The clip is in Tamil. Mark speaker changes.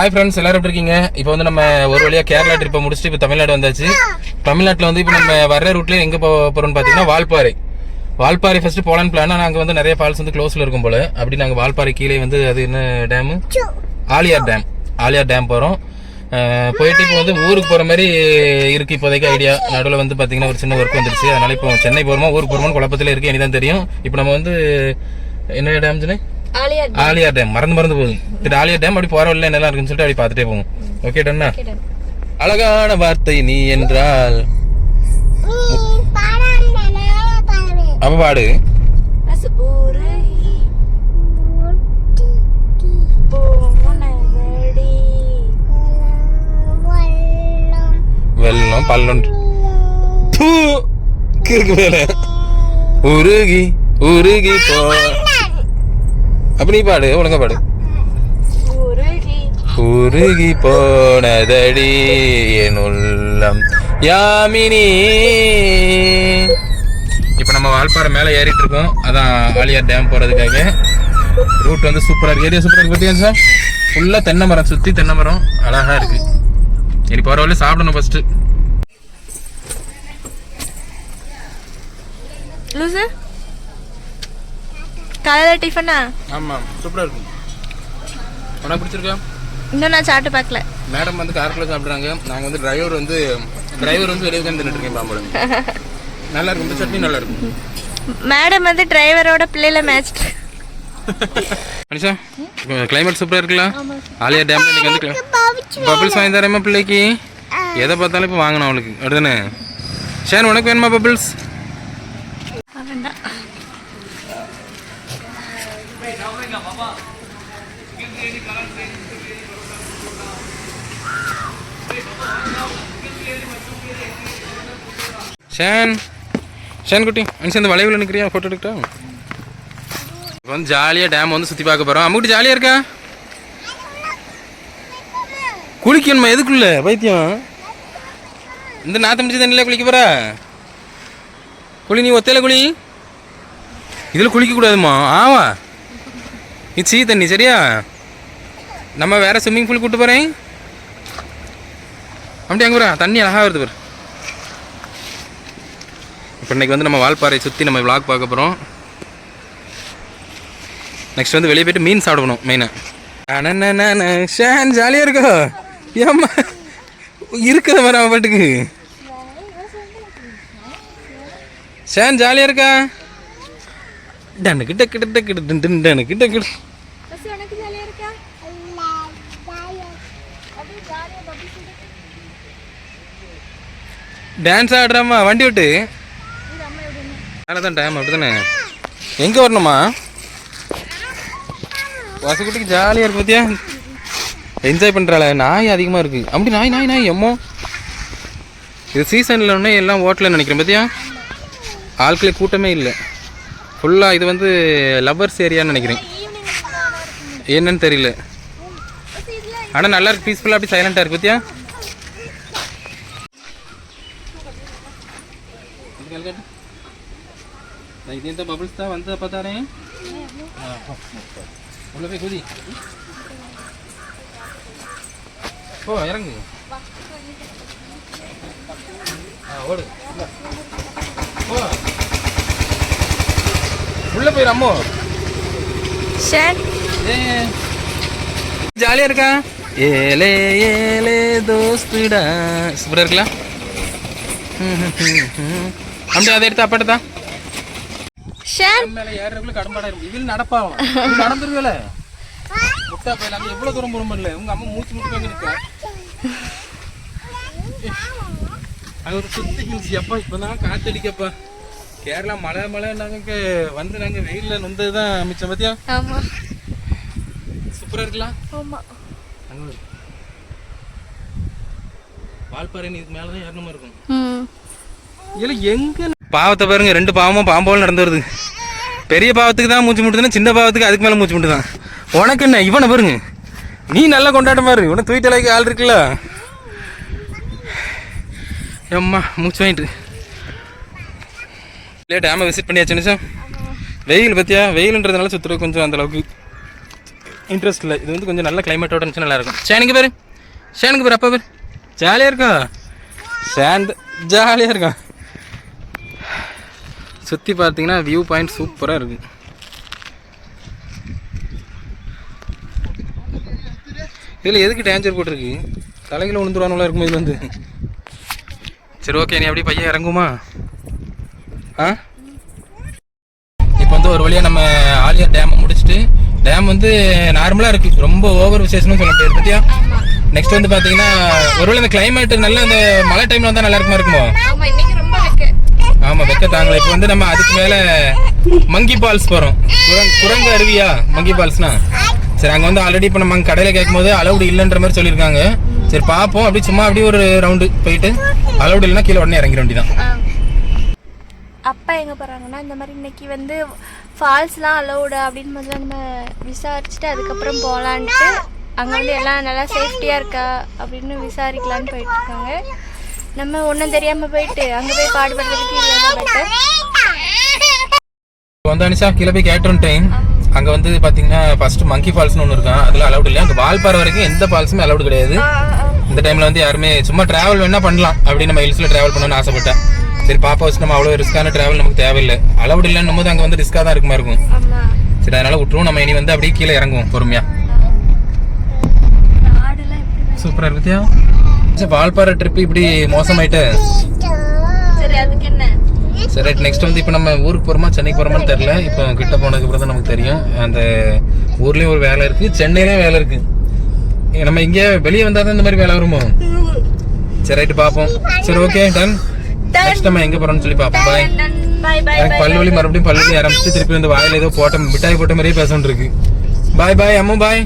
Speaker 1: ஹாய் ஃப்ரெண்ட்ஸ், எல்லாரும் எப்படி இருக்கீங்க? இப்போ வந்து நம்ம ஒரு வழியாக கேரளா ட்ரிப்பை முடிச்சுட்டு இப்போ தமிழ்நாடு வந்தாச்சு. தமிழ்நாட்டில் வந்து இப்போ நம்ம வர்ற ரூட்லேயே எங்கே போகிறோம்னு பார்த்தீங்கன்னா வால்பாறை ஃபர்ஸ்ட் போலான்னு பிளான். ஆனால் அங்கே வந்து நிறைய ஃபால்ஸ் வந்து க்ளோஸில் இருக்கும் போல. அப்படி நாங்கள் வால்பாறை கீழே வந்து அது என்ன டேமு, ஆலியார் டேம் போகிறோம். போயிட்டு இப்போ வந்து ஊருக்கு போகிற மாதிரி இருக்குது இப்போதைக்கு ஐடியா. நடுவில் வந்து பார்த்தீங்கன்னா ஒரு சின்ன ஒர்க் வந்துருச்சு. அதனால் இப்போ சென்னை போகிறோமா ஊருக்கு போகிறோமான்னு குழப்பத்தில் இருக்குது. இனிதான் தெரியும். இப்போ நம்ம வந்து என்ன டேம் சொன்னேன், ஆலியார் டேம். மறந்து போகுது. திரு ஆலியார் டேம் அப்படி போற வழியில என்னெல்லாம் இருக்குன்னு சொல்லிட்டு அப்படி பார்த்துட்டே போகும். ஓகே டன்னா? அழகான வார்த்தை நீ என்றால் அப்ப பாடு. வெள்ளம் பள்ளம் கிறுக்கு மேல உருகி உருகி போ. அப்ப நீ பாடு, ஒழுங்கா பாடு. உருகி போனதடி என் உள்ளம் யாமினி. இப்ப நம்ம வால்பாறை மேல ஏறிட்டு இருக்கோம். அதான் ஆலியார் டேம் போறதுக்காக. ரூட் வந்து சூப்பரா இருக்கு. ஏரியா சூப்பரா இருக்கு. பத்தியா சார், ஃபுல்லா தென்னை மரம், சுத்தி தென்னை மரம், அழகா இருக்கு. இனி போற வழியில சாப்பிடணும் ஃபர்ஸ்ட்.
Speaker 2: காலையில டிஃபனா?
Speaker 1: ஆமா, சூப்பரா இருக்கு. உனக்கு பிடிச்சிருக்கா?
Speaker 2: இன்னும் நான் சாப்பிட்டு பார்க்கல.
Speaker 1: மேடம் வந்து காருக்குள்ள சாப்பிடுறாங்க. நாங்க வந்து டிரைவர் வந்து வெளியே தான் தின்னுட்டு இருக்கேன். பாம்பு நல்லா இருக்கும். இந்த சட்னி நல்லா இருக்கும்.
Speaker 2: மேடம் வந்து டிரைவரோட பிள்ளைல மேட்ச்.
Speaker 1: மனுஷா, கிளைமேட் சூப்பரா இருக்குல்ல? ஆலியார் டேம்ல இன்னைக்கு வந்து பபிள்ஸ் வாங்கி தரேம்மா பிள்ளைக்கு. எதை பார்த்தாலும் இப்போ வாங்கணும் அவளுக்கு, அப்படிதானே? ஷேன், உனக்கு வேணுமா பபிள்ஸ்? ஷேன் குட்டி, அனுஷன் இந்த வளைவில் நிற்கிறியா? ஃபோட்டோ எடுக்கிட்டா? இப்போ வந்து ஜாலியாக டேம் வந்து சுற்றி பார்க்க போகிறோம். அம்முட்டி ஜாலியாக இருக்கா? குளிக்கணுமா? எதுக்குள்ள பைத்தியம்? இந்த நாற்று முடிச்சு தண்ணியில் குளிக்க போகிறா? குளி, நீ ஒத்தையில குளி. இதில் குளிக்கக்கூடாதுமா. ஆவா, இது சீ தண்ணி. சரியா? நம்ம வேறு ஸ்விம்மிங் பூல் கூப்பிட்டு போகிறேன். அப்படி அங்கே போகிறா, தண்ணி அழகாக வருது பாரு. இப்போ இன்றைக்கி வந்து நம்ம வால்பாறை சுற்றி நம்ம விளாக் பார்க்க போகிறோம். நெக்ஸ்ட் வந்து வெளியே போய்ட்டு மீன் சாப்பிடணும் மெயினாக. ஷேன் ஜாலியாக இருக்கோ? ஏம்மா இருக்கிற மாதிரி அவன் பாட்டுக்கு. ஷேன் ஜாலியாக இருக்கா? டன்னு கிட்ட கிட்ட கிட்ட டன்னு கிட்ட கிட்ட. டான்ஸ் ஆடுறாம்மா வண்டி விட்டு. மேலே தான் டைம், அப்படி தானே? எங்கே வரணுமா? வசக்குட்டிக்கு ஜாலியாக இருக்கு. பார்த்தியா, என்ஜாய் பண்ணுறாள். நாய் அதிகமாக இருக்குது. அப்படி நாய் நாய் நாய் எம்மோ. இது சீசனில் ஒன்றே எல்லாம் ஓட்டலன்னு நினைக்கிறேன். பார்த்தியா, ஆட்களே கூட்டமே இல்லை. ஃபுல்லாக இது வந்து லவ்வர்ஸ் ஏரியான்னு நினைக்கிறேன். என்னன்னு தெரியல. ஆனால் நல்லா இருக்கு, பீஸ்ஃபுல்லாக அப்படி சைலண்ட்டாக இருக்குது. பார்த்தியா, இது இந்த பபிள்ஸ் தான் வந்து பார்த்தாரே. உள்ள போய் குதி. ஓ இறங்கு. ஓடு. உள்ள போயிரு அம்மோ. ஜாலியா இருக்கா? ஏலே ஏலே தோஸ்துடா. சூப்பரா இருக்குல்ல? அப்படியே அதை எடுத்து அப்பாட்ட தான் மேலே ஏறக்குள்ள கடம்பாடா இருக்கும். இதில் நடப்பாகும். நடந்துருவேல முட்டா போயிடலாம். எவ்வளோ தூரம் போக முடியல. உங்க அம்மா மூச்சு மூச்சு வாங்கி இருக்கா? அது ஒரு சுத்தி ஹில்ஸ். அப்பா இப்போதான் காத்தடிக்கப்பா. கேரளா மழை நாங்க வந்து நாங்க வெயில்ல நொந்தது தான் மிச்சம். பார்த்தியா, சூப்பரா இருக்கலாம். வால்பாறை இதுக்கு மேலதான் ஏறணுமா இருக்கும். இல்லை எங்க பாவத்தை பாருங்க, ரெண்டு பாவமும் பாம்போல் நடந்து வருது. பெரிய பாவத்துக்கு தான் மூச்சு முட்டுதுன்னா, சின்ன பாவத்துக்கு அதுக்கு மேலே மூச்சு முட்டுதான். உனக்கு என்ன? இவனை பாருங்க, நீ நல்லா கொண்டாட்டம் பாரு. உனக்கு தூய்த்தலைக்கு ஆள் இருக்குல்ல. அம்மா மூச்சு வாங்கிட்டு இல்லையா டேமை விசிட் பண்ணியாச்சுன்னு சார். வெயில் பார்த்தியா, வெயிலுன்றதுனால சுற்றுறது கொஞ்சம் அந்தளவுக்கு இன்ட்ரெஸ்ட் இல்லை. இது வந்து கொஞ்சம் நல்ல கிளைமேட்டோட இருந்துச்சு நல்லா இருக்கும். ஷேனுக்கு பேர் அப்பா பேர் ஜாலியாக இருக்கா? ஷேன் ஜாலியாக இருக்கான். சுற்றி பார்த்தீங்கன்னா வியூ பாயிண்ட் சூப்பராக இருக்குது. இதில் எதுக்கு டேஞ்சர் போட்டிருக்கு? தலைகளை விழுந்துருவானுலாம் இருக்கும் இது வந்து. சரி ஓகே, நீ அப்படியே பையன் இறங்குமா? ஆ இப்போ வந்து ஒரு வழியாக நம்ம ஆலியார் டேமை முடிச்சுட்டு, டேம் வந்து நார்மலாக இருக்குது, ரொம்ப ஓவர் விசேஷம்னு சொல்ல முடியாது பத்தியா. நெக்ஸ்ட் வந்து பார்த்தீங்கன்னா ஒருவேளை இந்த கிளைமேட் நல்ல அந்த மழை டைமில் வந்தால் நல்லா இருக்குமா? ஆமாம், வெக்க தாங்கலை. இப்போ வந்து நம்ம அதுக்கு மேலே மங்கி ஃபால்ஸ் போகிறோம். குரங்கு அருவியா மங்கி ஃபால்ஸ்னா? சரி, அங்கே வந்து ஆல்ரெடி இப்போ நம்ம கடையில் கேட்கும்போது அலவுடு இல்லைன்ற மாதிரி சொல்லியிருக்காங்க. சரி பார்ப்போம், அப்படி சும்மா அப்படியே ஒரு ரவுண்டு போயிட்டு அலவுடு இல்லைன்னா கீழே உடனே இறங்கிட வேண்டியதான்.
Speaker 2: அப்பா எங்கே போகிறாங்கன்னா இந்த மாதிரி இன்னைக்கு வந்து ஃபால்ஸ்லாம் அலௌடு அப்படின்னு முதல்ல நம்ம விசாரிச்சுட்டு அதுக்கப்புறம் போகலான்ட்டு அங்கே வந்து எல்லாம் நல்லா சேஃப்டியாக இருக்கா அப்படின்னு விசாரிக்கலான்னு போயிட்டுருக்காங்க. நம்ம ஒன்றும் தெரியாமல் போயிட்டு அங்கே போய் பாடுபடுறதுக்கு இல்லை பெட்டர்.
Speaker 1: வந்து அனிஷா கீழே போய் கேட்டுருட்டேன். அங்கே வந்து பார்த்தீங்கன்னா ஃபர்ஸ்ட் மங்கி ஃபால்ஸ்னு ஒன்று இருக்கான், அதில் அலௌடு இல்லை. அங்கே வால்பாறை வரைக்கும் எந்த ஃபால்ஸுமே அலௌடு கிடையாது. இந்த டைமில் வந்து யாருமே சும்மா ட்ராவல் வேணா பண்ணலாம் அப்படின்னு நம்ம ஹில்ஸில் ட்ராவல் பண்ணணும்னு ஆசைப்பட்டேன். சரி பாப்பா வச்சு நம்ம அவ்வளோ ரிஸ்க்கான ட்ராவல் நமக்கு தேவையில்லை. அலௌடு இல்லைன்னும் போது அங்கே வந்து ரிஸ்க்காக தான் இருக்குமா இருக்கும். சரி அதனால விட்டுருவோம். நம்ம இனி வந்து அப்படியே கீழே இறங்குவோம் பொறுமையாக. சூப்பராக இருக்குத்தியா? சரி வால்பாறை ட்ரிப் இப்படி மோசமாயிட்டு.
Speaker 2: சரி அதுக்கு என்ன?
Speaker 1: சரி ரைட். நெக்ஸ்ட் வந்து இப்போ நம்ம ஊருக்கு போகிறோமா சென்னைக்கு போகிறோமான்னு தெரில. இப்போ கிட்ட போனதுக்கு அப்புறம் தான் நமக்கு தெரியும். அந்த ஊர்லேயும் ஒரு வேலை இருக்குது, சென்னையிலையும் வேலை இருக்குது. நம்ம இங்கே வெளியே வந்தால் தான் இந்த மாதிரி வேலை வருமோ? சரி ரைட்டு பார்ப்போம். சரி ஓகே டன். நெக்ஸ்ட் நம்ம எங்கே போகிறோம்னு சொல்லி பார்ப்போம். பாய். எனக்கு பல்வலி மறுபடியும் பல்வலி ஆரம்பிச்சு திருப்பி வந்து வாயில் ஏதோ போட்ட மிட்டாய் போட்ட மாதிரியே பேசணும் இருக்கு. பாய் அம்மு பாய்.